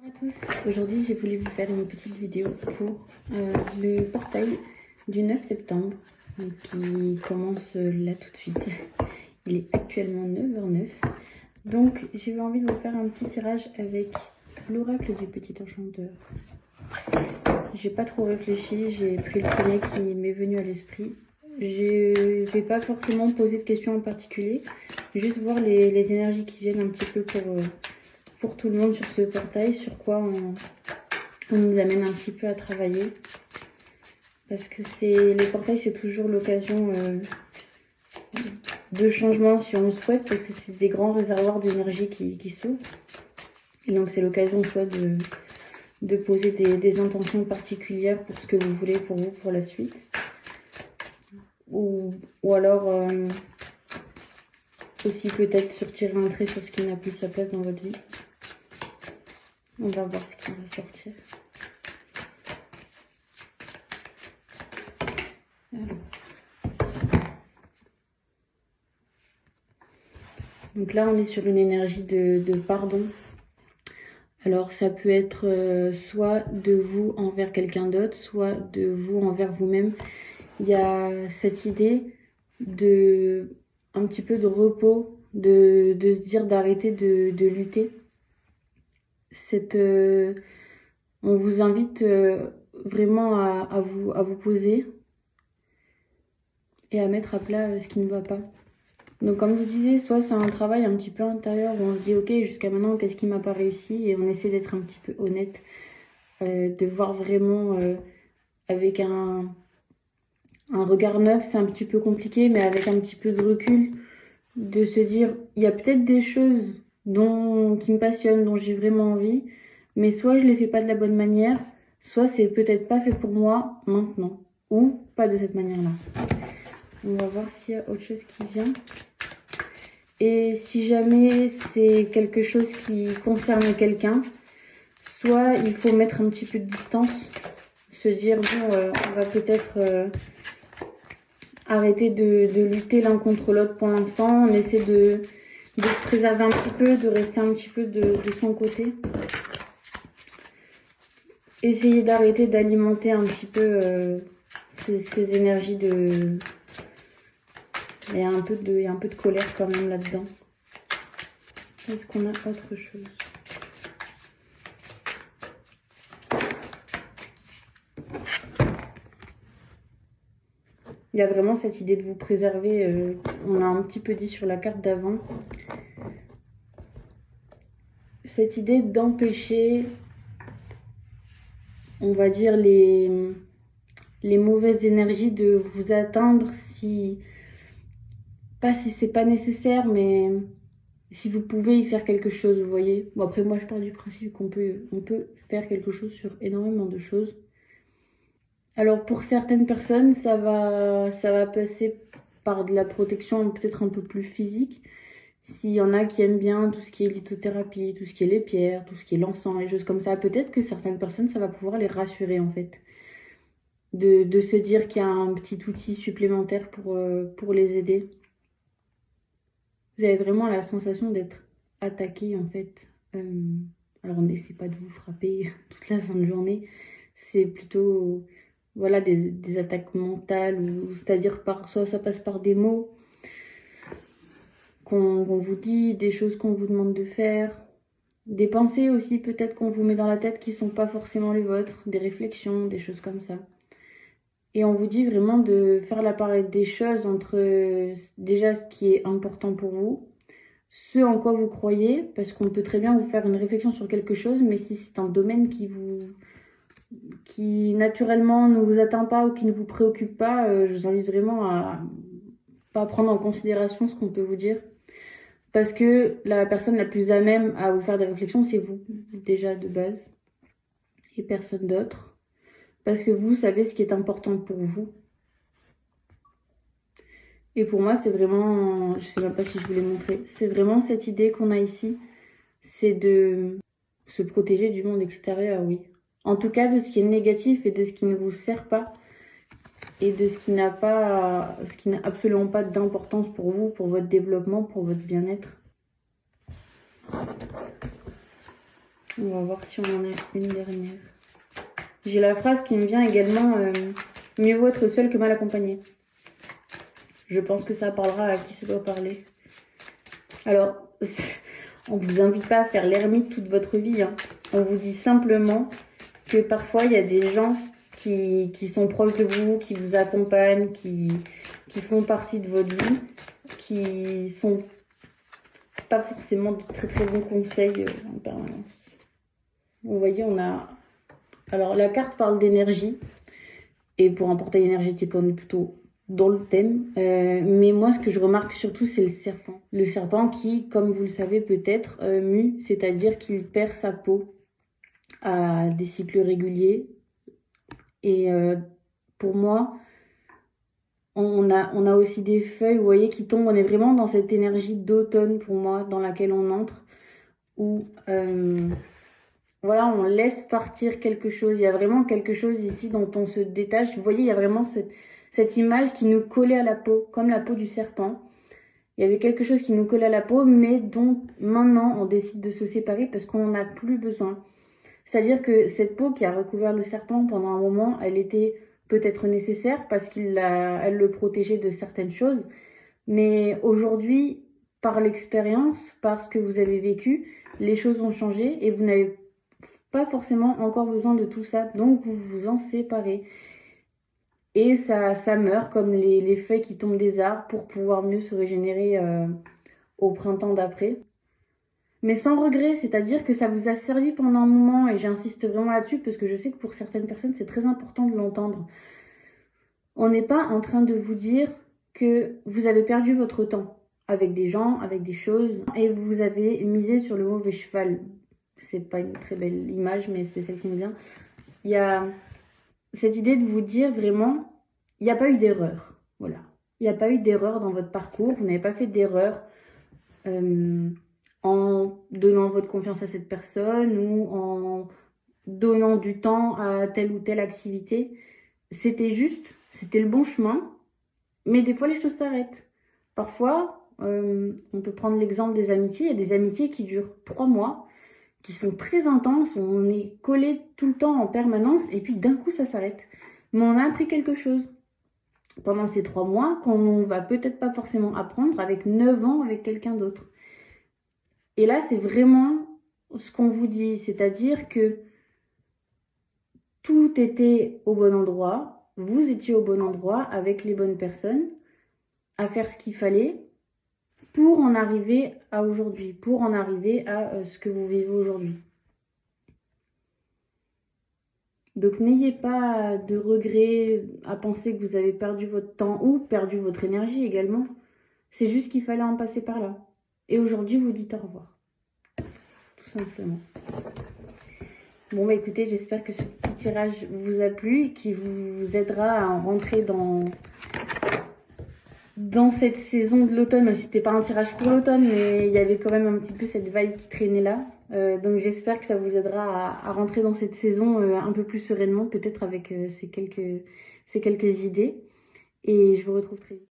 Bonjour à tous, aujourd'hui j'ai voulu vous faire une petite vidéo pour le portail du 9 septembre donc, qui commence là tout de suite. Il est actuellement 9h09, donc j'ai eu envie de vous faire un petit tirage avec l'oracle du petit enchanteur. J'ai pas trop réfléchi, j'ai pris le premier qui m'est venu à l'esprit. Je vais pas forcément poser de questions en particulier, juste voir les énergies qui viennent un petit peu pour tout le monde sur ce portail, sur quoi on nous amène un petit peu à travailler. Parce que les portails, c'est toujours l'occasion de changement si on le souhaite, parce que c'est des grands réservoirs d'énergie qui s'ouvrent. Et donc c'est l'occasion soit de poser des intentions particulières pour ce que vous voulez pour vous, pour la suite. Ou alors aussi peut-être sur tirer un trait sur ce qui n'a plus sa place dans votre vie. On va voir ce qui va sortir. Donc là, on est sur une énergie de pardon. Alors, ça peut être soit de vous envers quelqu'un d'autre, soit de vous envers vous-même. Il y a cette idée un petit peu de repos, de se dire d'arrêter de lutter. On vous invite vraiment à vous poser et à mettre à plat ce qui ne va pas. Donc comme je vous disais, soit c'est un travail un petit peu intérieur où on se dit ok, jusqu'à maintenant qu'est-ce qui m'a pas réussi, et on essaie d'être un petit peu honnête, de voir vraiment avec un regard neuf. C'est un petit peu compliqué, mais avec un petit peu de recul, de se dire il y a peut-être des choses qui me passionnent, dont j'ai vraiment envie, mais soit je les fais pas de la bonne manière, soit c'est peut-être pas fait pour moi maintenant, ou pas de cette manière-là. On va voir s'il y a autre chose qui vient. Et si jamais c'est quelque chose qui concerne quelqu'un, soit il faut mettre un petit peu de distance, se dire bon, on va peut-être arrêter de lutter l'un contre l'autre pour l'instant. On essaie de se préserver un petit peu, de rester un petit peu de son côté. Essayer d'arrêter d'alimenter un petit peu ces énergies de... Il y a un peu de colère quand même là-dedans. Est-ce qu'on a autre chose? Il y a vraiment cette idée de vous préserver. On l'a un petit peu dit sur la carte d'avant. Cette idée d'empêcher, on va dire, les mauvaises énergies de vous atteindre pas si c'est pas nécessaire, mais si vous pouvez y faire quelque chose, vous voyez. Bon, après, moi, je pars du principe qu'on peut faire quelque chose sur énormément de choses. Alors, pour certaines personnes, ça va passer par de la protection peut-être un peu plus physique. S'il y en a qui aiment bien tout ce qui est lithothérapie, tout ce qui est les pierres, tout ce qui est l'encens, les choses comme ça, peut-être que certaines personnes, ça va pouvoir les rassurer, en fait. De se dire qu'il y a un petit outil supplémentaire pour les aider. Vous avez vraiment la sensation d'être attaqué, en fait. Alors, on n'essaie pas de vous frapper toute la sainte journée. C'est plutôt, voilà, des attaques mentales, c'est-à-dire soit ça passe par des mots qu'on vous dit, des choses qu'on vous demande de faire, des pensées aussi peut-être qu'on vous met dans la tête qui ne sont pas forcément les vôtres, des réflexions, des choses comme ça. Et on vous dit vraiment de faire la part des choses entre déjà ce qui est important pour vous, ce en quoi vous croyez, parce qu'on peut très bien vous faire une réflexion sur quelque chose, mais si c'est un domaine qui naturellement ne vous atteint pas ou qui ne vous préoccupe pas, je vous invite vraiment à pas prendre en considération ce qu'on peut vous dire. Parce que la personne la plus à même à vous faire des réflexions, c'est vous, déjà de base, et personne d'autre. Parce que vous savez ce qui est important pour vous. Et pour moi, c'est vraiment, je sais même pas si je vous l'ai montré, c'est vraiment cette idée qu'on a ici, c'est de se protéger du monde extérieur, oui. En tout cas, de ce qui est négatif et de ce qui ne vous sert pas, et de ce qui n'a absolument pas d'importance pour vous, pour votre développement, pour votre bien-être. On va voir si on en a une dernière. J'ai la phrase qui me vient également, mieux vaut être seul que mal accompagné. Je pense que ça parlera à qui ça doit parler. Alors, on ne vous invite pas à faire l'ermite toute votre vie. Hein. On vous dit simplement que parfois, il y a des gens qui sont proches de vous, qui vous accompagnent, qui font partie de votre vie, qui sont pas forcément de très très bons conseils en permanence. Vous voyez, on a... Alors, la carte parle d'énergie. Et pour un portail énergétique, on est plutôt dans le thème. Mais moi, ce que je remarque surtout, c'est le serpent. Le serpent qui, comme vous le savez peut-être, mue, c'est-à-dire qu'il perd sa peau à des cycles réguliers. Et pour moi, on a aussi des feuilles, vous voyez, qui tombent. On est vraiment dans cette énergie d'automne, pour moi, dans laquelle on entre, où... voilà, on laisse partir quelque chose. Il y a vraiment quelque chose ici dont on se détache. Vous voyez, il y a vraiment cette image qui nous collait à la peau, comme la peau du serpent. Il y avait quelque chose qui nous collait à la peau, mais dont maintenant on décide de se séparer parce qu'on n'en a plus besoin. C'est-à-dire que cette peau qui a recouvert le serpent pendant un moment, elle était peut-être nécessaire parce elle le protégeait de certaines choses. Mais aujourd'hui, par l'expérience, par ce que vous avez vécu, les choses ont changé et vous n'avez pas forcément encore besoin de tout ça. Donc, vous vous en séparez. Et ça meurt comme les feuilles qui tombent des arbres pour pouvoir mieux se régénérer au printemps d'après. Mais sans regret, c'est-à-dire que ça vous a servi pendant un moment, et j'insiste vraiment là-dessus parce que je sais que pour certaines personnes, c'est très important de l'entendre. On n'est pas en train de vous dire que vous avez perdu votre temps avec des gens, avec des choses, et vous avez misé sur le mauvais cheval. C'est pas une très belle image, mais c'est celle qui me vient. Il y a cette idée de vous dire vraiment, il n'y a pas eu d'erreur. Voilà. Il n'y a pas eu d'erreur dans votre parcours. Vous n'avez pas fait d'erreur en donnant votre confiance à cette personne ou en donnant du temps à telle ou telle activité. C'était juste, c'était le bon chemin. Mais des fois, les choses s'arrêtent. Parfois, on peut prendre l'exemple des amitiés. Il y a des amitiés qui durent 3 mois, qui sont très intenses. On est collés tout le temps en permanence et puis d'un coup, ça s'arrête. Mais on a appris quelque chose pendant ces 3 mois qu'on va peut-être pas forcément apprendre avec 9 ans avec quelqu'un d'autre. Et là, c'est vraiment ce qu'on vous dit, c'est-à-dire que tout était au bon endroit, vous étiez au bon endroit avec les bonnes personnes, à faire ce qu'il fallait pour en arriver à aujourd'hui, pour en arriver à ce que vous vivez aujourd'hui. Donc n'ayez pas de regrets à penser que vous avez perdu votre temps ou perdu votre énergie également. C'est juste qu'il fallait en passer par là. Et aujourd'hui, vous dites au revoir. Tout simplement. Bon, bah écoutez, j'espère que ce petit tirage vous a plu et qui vous aidera à rentrer dans cette saison de l'automne, même si c'était pas un tirage pour l'automne, mais il y avait quand même un petit peu cette vibe qui traînait là. Donc j'espère que ça vous aidera à rentrer dans cette saison un peu plus sereinement, peut-être avec ces quelques idées. Et je vous retrouve très vite.